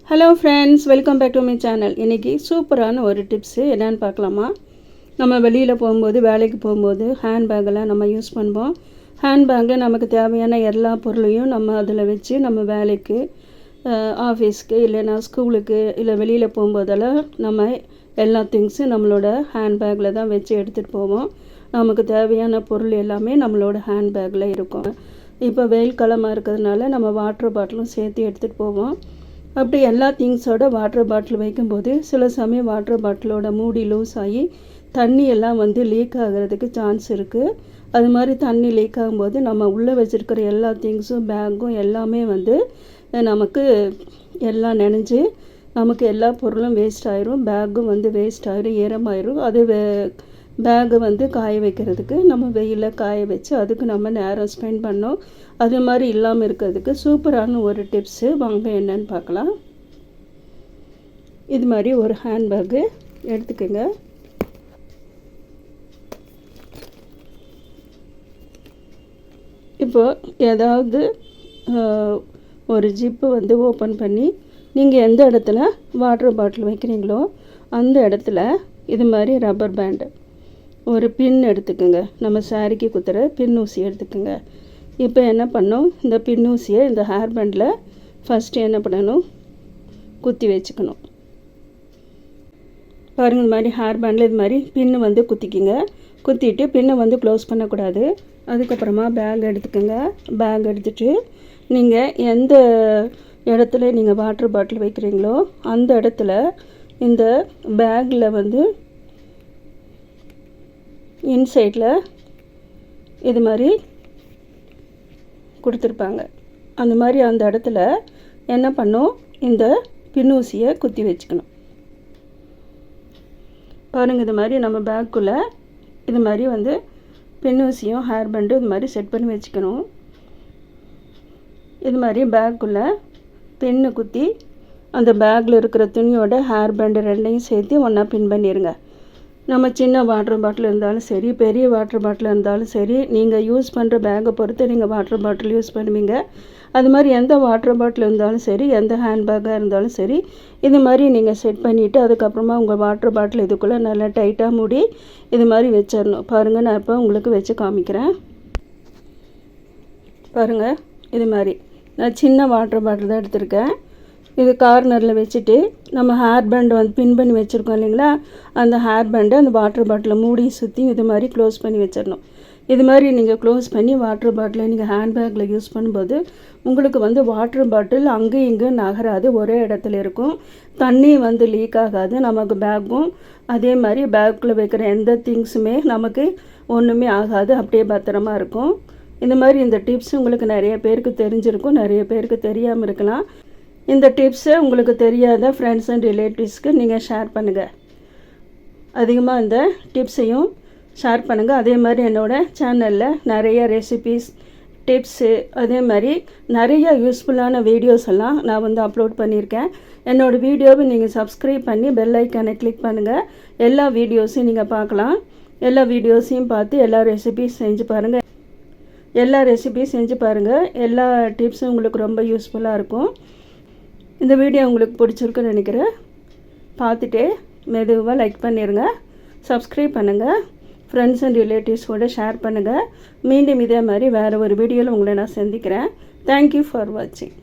Hello friends, welcome back to my channel. இன்றைக்கி சூப்பரான ஒரு டிப்ஸு என்னென்னு பார்க்கலாமா? நம்ம வெளியில் போகும்போது, வேலைக்கு போகும்போது ஹேண்ட்பேக்கெல்லாம் நம்ம யூஸ் பண்ணுவோம். ஹேண்ட்பேக்கில் நமக்கு தேவையான எல்லா பொருளையும் நம்ம அதில் வச்சு நம்ம வேலைக்கு, ஆஃபீஸ்க்கு, இல்லைன்னா ஸ்கூலுக்கு, இல்லை வெளியில் போகும்போதெல்லாம் நம்ம எல்லா திங்ஸும் நம்மளோட ஹேண்ட்பேக்கில் தான் வச்சு எடுத்துகிட்டு போவோம். நமக்கு தேவையான பொருள் எல்லாமே நம்மளோட ஹேண்ட்பேக்கில் இருக்கும். இப்போ வெயில் காலமாக இருக்கிறதுனால நம்ம வாட்டர் பாட்டிலும் சேர்த்து எடுத்துகிட்டு போவோம். அப்படி எல்லா திங்ஸோட வாட்டர் பாட்டில் வைக்கும்போது சில சமயம் வாட்டர் பாட்டிலோட மூடி லூஸ் ஆகி தண்ணி எல்லாம் லீக் ஆகிறதுக்கு சான்ஸ் இருக்குது. அது மாதிரி தண்ணி லீக் ஆகும்போது நம்ம உள்ளே வச்சுருக்கிற எல்லா திங்ஸும், பேக்கும் எல்லாமே நமக்கு எல்லாம் நனைஞ்சு நமக்கு எல்லா பொருளும் வேஸ்ட் ஆயிரும். பேக்கும் வேஸ்ட் ஆயிரும், ஈரமாயிரும். அது பேகு காய வைக்கிறதுக்கு நம்ம வெயிலில் காய வச்சு அதுக்கு நம்ம நேரம் ஸ்பெண்ட் பண்ணோம். அது மாதிரி இல்லாமல் இருக்கிறதுக்கு சூப்பரான ஒரு டிப்ஸு வாங்க என்னன்னு பார்க்கலாம். இது மாதிரி ஒரு ஹேண்ட்பேக்கு எடுத்துக்கோங்க. இப்போது ஏதாவது ஒரு ஜிப்பு ஓப்பன் பண்ணி நீங்கள் எந்த இடத்துல வாட்டர் பாட்டில் வைக்கிறீங்களோ அந்த இடத்துல இது மாதிரி ரப்பர் பேண்டு, ஒரு பின் எடுத்துக்கோங்க. நம்ம சாரிக்கு குத்துற பின் ஊசி எடுத்துக்கோங்க. இப்போ என்ன பண்ணோம், இந்த பின் ஊசியை இந்த ஹேர் பேண்டில் ஃபஸ்ட்டு என்ன பண்ணணும், குத்தி வச்சுக்கணும். பாருங்கள், இந்த மாதிரி ஹேர் பேண்டில் இது மாதிரி பின்னு குத்திக்கிங்க. குத்திட்டு பின்னை க்ளோஸ் பண்ணக்கூடாது. அதுக்கப்புறமா பேக் எடுத்துக்கோங்க. பேக் எடுத்துகிட்டு நீங்கள் எந்த இடத்துல நீங்கள் வாட்டர் பாட்டில் வைக்கிறீங்களோ அந்த இடத்துல இந்த பேக்கில் இன்சைடில் இது மாதிரி கொடுத்துருப்பாங்க. அந்த மாதிரி அந்த இடத்துல என்ன பண்ணோம், இந்த பின்னூசியை குத்தி வச்சுக்கணும். பாருங்கள், இது மாதிரி நம்ம பேக்குள்ளே இது மாதிரி பின்னூசியும் ஹேர் பேண்டும் இது மாதிரி செட் பண்ணி வச்சுக்கணும். இது மாதிரி பேக்குள்ளே பின்னு குத்தி அந்த பேக்கில் இருக்கிற துணியோட ஹேர் பேண்டு ரெண்டையும் சேர்த்து ஒன்றா பின் பண்ணிடுங்க. நம்ம சின்ன வாட்டர் பாட்டில் இருந்தாலும் சரி, பெரிய வாட்டர் பாட்டில் இருந்தாலும் சரி, நீங்கள் யூஸ் பண்ணுற பேக்கை பொறுத்து நீங்கள் வாட்டர் பாட்டில் யூஸ் பண்ணுவீங்க. அது மாதிரி எந்த வாட்டர் பாட்டில் இருந்தாலும் சரி, எந்த ஹேண்ட்பேக்காக இருந்தாலும் சரி, இது மாதிரி நீங்கள் செட் பண்ணிவிட்டு அதுக்கப்புறமா உங்கள் வாட்டர் பாட்டில் இதுக்குள்ளே நல்லா டைட்டாக மூடி இது மாதிரி வச்சிடணும். பாருங்கள், நான் இப்போ உங்களுக்கு வச்சு காமிக்கிறேன். பாருங்கள், இது மாதிரி நான் சின்ன வாட்டர் பாட்டில் தான் எடுத்திருக்கேன். இது கார்னரில் வச்சுட்டு நம்ம ஹேர் பேண்டு பின் பண்ணி வச்சுருக்கோம் இல்லைங்களா, அந்த ஹேர் பேண்டை அந்த வாட்டர் பாட்டிலை மூடி சுற்றி இது மாதிரி க்ளோஸ் பண்ணி வச்சிடணும். இது மாதிரி நீங்கள் க்ளோஸ் பண்ணி வாட்டர் பாட்டிலை நீங்கள் ஹேண்ட்பேக்கில் யூஸ் பண்ணும்போது உங்களுக்கு வாட்டர் பாட்டில் அங்கேயும் இங்கேயும் நகராது, ஒரே இடத்துல இருக்கும். தண்ணி லீக் ஆகாது. நமக்கு பேக்கும் அதே மாதிரி பேக்கில் வைக்கிற எந்த திங்ஸுமே நமக்கு ஒன்றுமே ஆகாது, அப்படியே பத்திரமா இருக்கும். இந்த மாதிரி இந்த டிப்ஸ் உங்களுக்கு நிறைய பேருக்கு தெரிஞ்சிருக்கும், நிறைய பேருக்கு தெரியாமல் இருக்கலாம். இந்த டிப்ஸை உங்களுக்கு தெரியாத ஃப்ரெண்ட்ஸ் அண்ட் ரிலேட்டிவ்ஸ்க்கு நீங்கள் ஷேர் பண்ணுங்கள். அதிகமாக இந்த டிப்ஸையும் ஷேர் பண்ணுங்கள். அதே மாதிரி என்னோடய சேனலில் நிறைய ரெசிபீஸ், டிப்ஸு, அதே மாதிரி நிறைய யூஸ்ஃபுல்லான வீடியோஸ் எல்லாம் நான் அப்லோட் பண்ணியிருக்கேன். என்னோடய வீடியோவை நீங்கள் சப்ஸ்கிரைப் பண்ணி பெல் ஐக்கானை கிளிக் பண்ணுங்கள். எல்லா வீடியோஸையும் நீங்கள் பார்க்கலாம். எல்லா வீடியோஸையும் பார்த்து எல்லா ரெசிபீஸ் செஞ்சு பாருங்கள். எல்லா டிப்ஸும் உங்களுக்கு ரொம்ப யூஸ்ஃபுல்லாக இருக்கும். இந்த வீடியோ உங்களுக்கு பிடிச்சிருக்குன்னு நினைக்கிறேன். பார்த்துட்டு மெதுவாக லைக் பண்ணிடுங்க, சப்ஸ்கிரைப் பண்ணுங்கள், ஃப்ரெண்ட்ஸ் அண்ட் ரிலேட்டிவ்ஸோடு ஷேர் பண்ணுங்கள். மீண்டும் இதே மாதிரி வேறு ஒரு வீடியோவில் உங்களை நான் சந்திக்கிறேன். தேங்க்யூ ஃபார் வாட்சிங்.